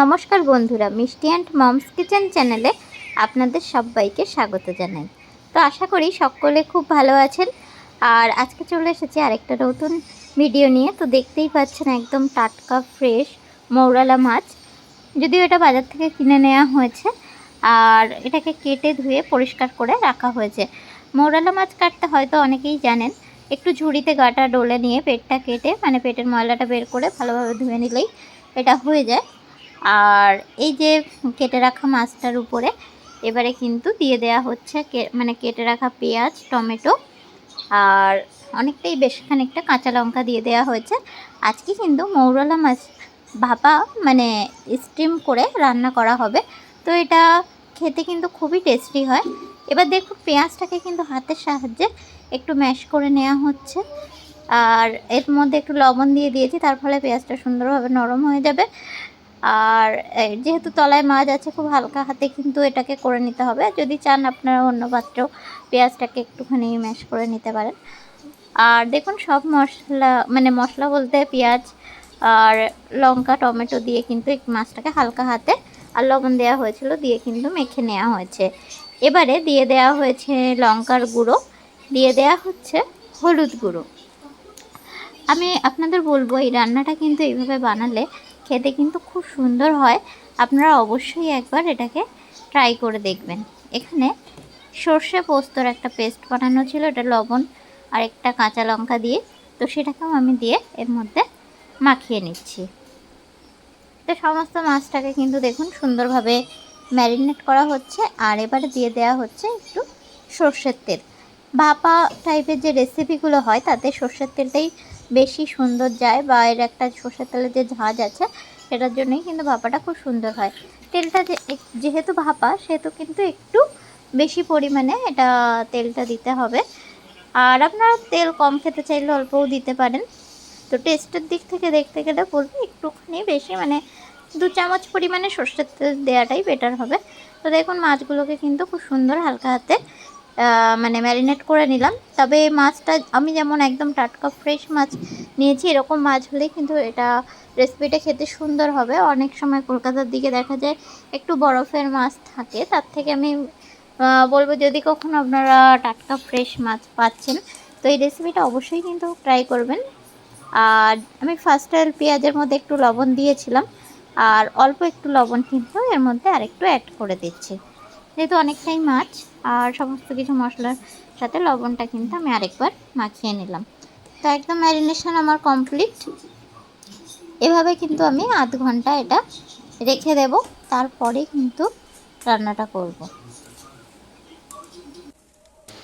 নমস্কার বন্ধুরা, মিষ্টি অ্যান্ড মমস কিচেন চ্যানেলে আপনাদের সবাইকে স্বাগত জানাই। তো আশা করি সকলে খুব ভালো আছেন। আর আজকে চলে এসেছি আরেকটা নতুন ভিডিও নিয়ে। তো দেখতেই পাচ্ছেন একদম টাটকা ফ্রেশ মৌরালা মাছ, যদিও এটা বাজার থেকে কিনে নেওয়া হয়েছে। আর এটাকে কেটে ধুয়ে পরিষ্কার করে রাখা হয়েছে। মৌরালা মাছ কাটতে হয়তো অনেকেই জানেন, একটু ঝুড়িতে গাটা ডলে নিয়ে পেটটা কেটে মানে পেটের ময়লাটা বের করে ভালোভাবে ধুয়ে নিলেই এটা হয়ে যায়। আর এই যে কেটে রাখা মাছটার উপরে এবারে কিন্তু দিয়ে দেয়া হচ্ছে মানে কেটে রাখা পেঁয়াজ, টমেটো আর অনেকটাই বেশ খানিকটা কাঁচা লঙ্কা দিয়ে দেওয়া হয়েছে। আজকে কিন্তু মৌরলা মাছ ভাপা মানে স্টিম করে রান্না করা হবে। তো এটা খেতে কিন্তু খুবই টেস্টি হয়। এবার দেখুন পেঁয়াজটাকে কিন্তু হাতের সাহায্যে একটু ম্যাশ করে নেওয়া হচ্ছে। আর এর মধ্যে একটু লবণ দিয়ে দিয়েছি, তার ফলে পেঁয়াজটা সুন্দরভাবে নরম হয়ে যাবে। আর যেহেতু তলায় মাছ আছে, খুব হালকা হাতে কিন্তু এটাকে করে নিতে হবে। যদি চান আপনারা অন্য পাত্রেও পেঁয়াজটাকে একটুখানি ম্যাশ করে নিতে পারেন। আর দেখুন সব মশলা মানে মশলা বলতে পেঁয়াজ আর লঙ্কা টমেটো দিয়ে কিন্তু এই মাছটাকে হালকা হাতে আর লবণ দেওয়া হয়েছিল দিয়ে কিন্তু মেখে নেওয়া হয়েছে। এবারে দিয়ে দেওয়া হয়েছে লঙ্কার গুঁড়ো, দিয়ে দেওয়া হচ্ছে হলুদ গুঁড়ো। আমি আপনাদের বলবো এই রান্নাটা কিন্তু এইভাবে বানালে খেতে কিন্তু খুব সুন্দর হয়। আপনারা অবশ্যই একবার এটাকে ট্রাই করে দেখবেন। এখানে সর্ষে পোস্তর একটা পেস্ট বানানো ছিল, এটা লবণ আর একটা কাঁচা লঙ্কা দিয়ে, তো সেটাকেও আমি দিয়ে এর মধ্যে মাখিয়ে নিচ্ছি। তো সমস্ত মাছটাকে কিন্তু দেখুন সুন্দরভাবে ম্যারিনেট করা হচ্ছে। আর এবারে দিয়ে দেওয়া হচ্ছে একটু সর্ষের তেল। ভাপা টাইপের যে রেসিপিগুলো হয় তাতে সর্ষের তেলটাই বেশি সুন্দর যায়, বা এর একটা সর্ষের তেলের যে ঝাঁজ আছে সেটার জন্যই কিন্তু ভাপাটা খুব সুন্দর হয়। তেলটা যেহেতু ভাপা সেহেতু কিন্তু একটু বেশি পরিমাণে এটা তেলটা দিতে হবে। আর আপনারা তেল কম খেতে চাইলে অল্পও দিতে পারেন। তো টেস্টের দিক থেকে দেখতে গেলে বলবো একটুখানি বেশি মানে 2 চামচ পরিমাণে সর্ষের তেল দেওয়াটাই বেটার হবে। তো দেখুন মাছগুলোকে কিন্তু খুব সুন্দর হালকা হাতে মানে ম্যারিনেট করে নিলাম। তবে এই মাছটা আমি যেমন একদম টাটকা ফ্রেশ মাছ নিয়েছি, এরকম মাছ হলেই কিন্তু এটা রেসিপিটা খেতে সুন্দর হবে। অনেক সময় কলকাতার দিকে দেখা যায় একটু বরফের মাছ থাকে, তার থেকে আমি বলবো যদি কখনো আপনারা টাটকা ফ্রেশ মাছ পাচ্ছেন তো এই রেসিপিটা অবশ্যই কিন্তু ট্রাই করবেন। আর আমি ফার্স্টে পেঁয়াজের মধ্যে একটু লবণ দিয়েছিলাম, আর অল্প একটু লবণ কিন্তু এর মধ্যে আরেকটু অ্যাড করে দিচ্ছি, যেহেতু অনেকটাই মাছ আর সমস্ত কিছু মশলার সাথে লবণটা কিন্তু আমি আরেকবার মাখিয়ে নিলাম। তো একদম ম্যারিনেশন আমার কমপ্লিট। এভাবে কিন্তু আমি আধ ঘন্টা এটা রেখে দেব, তারপরে কিন্তু রান্নাটা করব।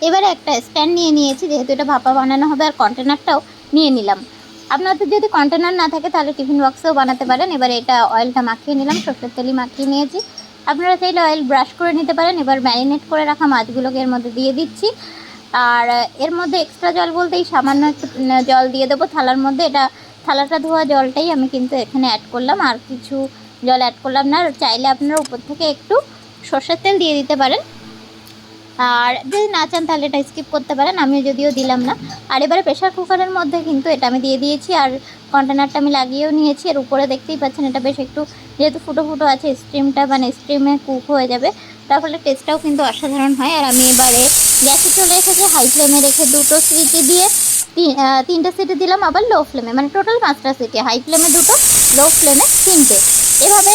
এবারে একটা স্ট্যান্ড নিয়ে নিয়েছি, যেহেতু এটা ভাপা বানানো হবে, আর কন্টেনারটাও নিয়ে নিলাম। আপনাদের যদি কন্টেনার না থাকে তাহলে টিফিন বক্সেও বানাতে পারেন। এবারে এটা অয়েলটা মাখিয়ে নিলাম, সর্ষের তেলই মাখিয়ে নিয়েছি। আপনারা চাইলে অয়েল ব্রাশ করে নিতে পারেন। এবার ম্যারিনেট করে রাখা মাছগুলোকে এর মধ্যে দিয়ে দিচ্ছি। আর এর মধ্যে এক্সট্রা জল বলতেই সামান্য একটু জল দিয়ে দেবো থালার মধ্যে। এটা থালাটা ধোয়া জলটাই আমি কিন্তু এখানে অ্যাড করলাম, আর কিছু জল অ্যাড করলাম না। চাইলে আপনারা উপর থেকে একটু সর্ষের তেল দিয়ে দিতে পারেন, আর যদি না চান তাহলে এটা স্কিপ করতে পারেন, আমি যদিও দিলাম না। আর এবারে প্রেশার কুকারের মধ্যে কিন্তু এটা আমি দিয়ে দিয়েছি, আর কন্টেনারটা আমি লাগিয়েও নিয়েছি। এর উপরে দেখতেই পাচ্ছেন এটা বেশ একটু যেহেতু ফুটো ফুটো আছে, স্টিমটা মানে স্টিমে কুক হয়ে যাবে, তার ফলে টেস্টটাও কিন্তু অসাধারণ হয়। আর আমি এবারে গ্যাসে চলে এসেছি, হাই ফ্লেমে রেখে 2টো সিটি দিয়ে 3টে সিটি দিলাম, আবার লো ফ্লেমে, মানে টোটাল 5টা সিটি, হাই ফ্লেমে 2টো, লো ফ্লেমে 3টে। এভাবে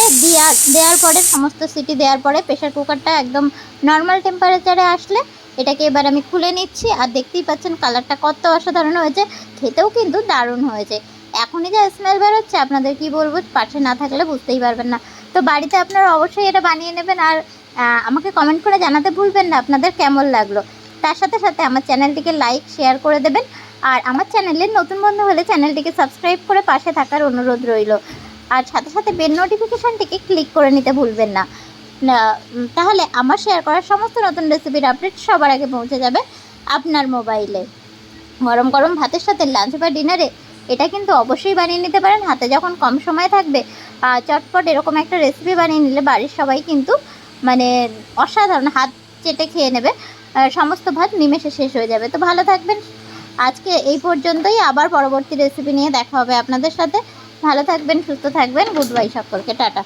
দেওয়ার পরে সমস্ত সিটি দেওয়ার পরে প্রেশার কুকারটা একদম নর্মাল টেম্পারেচারে আসলে এটাকে এবার আমি খুলে নিচ্ছি। আর দেখতেই পাচ্ছেন কালারটা কত অসাধারণ হয়েছে, খেতেও কিন্তু দারুণ হয়েছে। এখনই যা স্মেল বেরোচ্ছে আপনাদের কি বলবো, পাশে না থাকলে বুঝতেই পারবেন না। তো বাড়িতে আপনারা অবশ্যই এটা বানিয়ে নেবেন, আর আমাকে কমেন্ট করে জানাতে ভুলবেন না আপনাদের কেমন লাগলো। তার সাথে সাথে আমার চ্যানেলটিকে লাইক শেয়ার করে দেবেন, আর আমার চ্যানেলের নতুন বন্ধু হলে চ্যানেলটিকে সাবস্ক্রাইব করে পাশে থাকার অনুরোধ রইল। আর সাথে সাথে বেল নোটিফিকেশানটিকে ক্লিক করে নিতে ভুলবেন না, তাহলে আমার শেয়ার করার সমস্ত নতুন রেসিপির আপডেট সবার আগে পৌঁছে যাবে আপনার মোবাইলে। গরম গরম ভাতের সাথে লাঞ্চ বা ডিনারে এটা কিন্তু অবশ্যই বানিয়ে নিতে পারেন। হাতে যখন কম সময় থাকবে চটপট এরকম একটা রেসিপি বানিয়ে নিলে বাড়ির সবাই কিন্তু মানে অসাধারণ হাত চেটে খেয়ে নেবে, সমস্ত ভাত নিমেষে শেষ হয়ে যাবে। তো ভালো থাকবেন, আজকে এই পর্যন্তই। আবার পরবর্তী রেসিপি নিয়ে দেখা হবে আপনাদের সাথে। ভালো থাকবেন, সুস্থ থাকবেন। গুড বাই সকলকে, টাটা।